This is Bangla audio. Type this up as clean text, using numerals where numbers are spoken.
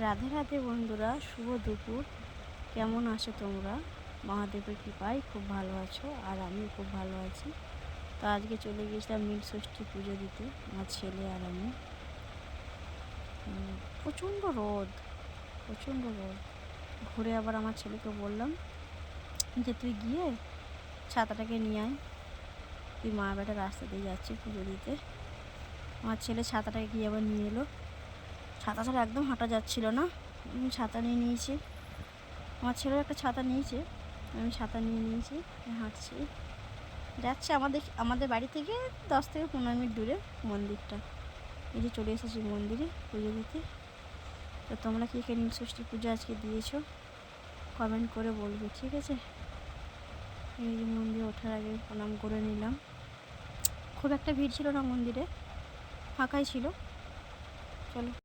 রাধে রাধে বন্ধুরা, শুভ দুপুর। কেমন আছো তোমরা? মহাদেবের কৃপায় খুব ভালো আছো, আর আমিও খুব ভালো আছি। তো আজকে চলে গেছিলাম নীল ষষ্ঠী পুজো দিতে, আমার ছেলে আর আমি। প্রচণ্ড রোদ, প্রচণ্ড রোদ। ঘুরে আবার আমার ছেলেকে বললাম যে তুই গিয়ে ছাতাটাকে নিয়ে আয়, তুই মা বেটা রাস্তা দিয়ে যাচ্ছি পুজো দিতে। আমার ছেলে ছাতাটাকে গিয়ে আবার নিয়ে এলো। ছাতা ছাড়া একদম হাঁটা যাচ্ছিল না। আমি ছাতা নিয়ে নিয়েছি, আমার ছেলেও একটা ছাতা নিয়েছে, আমি ছাতা নিয়ে নিয়েছি, হাঁটছি। যাচ্ছে আমাদের আমাদের বাড়ি থেকে 10 থেকে 15 মিনিট দূরে মন্দিরটা। এই যে চলে এসেছি মন্দিরে পুজো দিতে। তো তোমরা কি নীল ষষ্ঠী পুজো আজকে দিয়েছো? কমেন্ট করে বলবে, ঠিক আছে? এই যে মন্দিরে ওঠার আগে প্রণাম করে নিলাম। খুব একটা ভিড় ছিল না মন্দিরে, ফাঁকাই ছিল। চলো।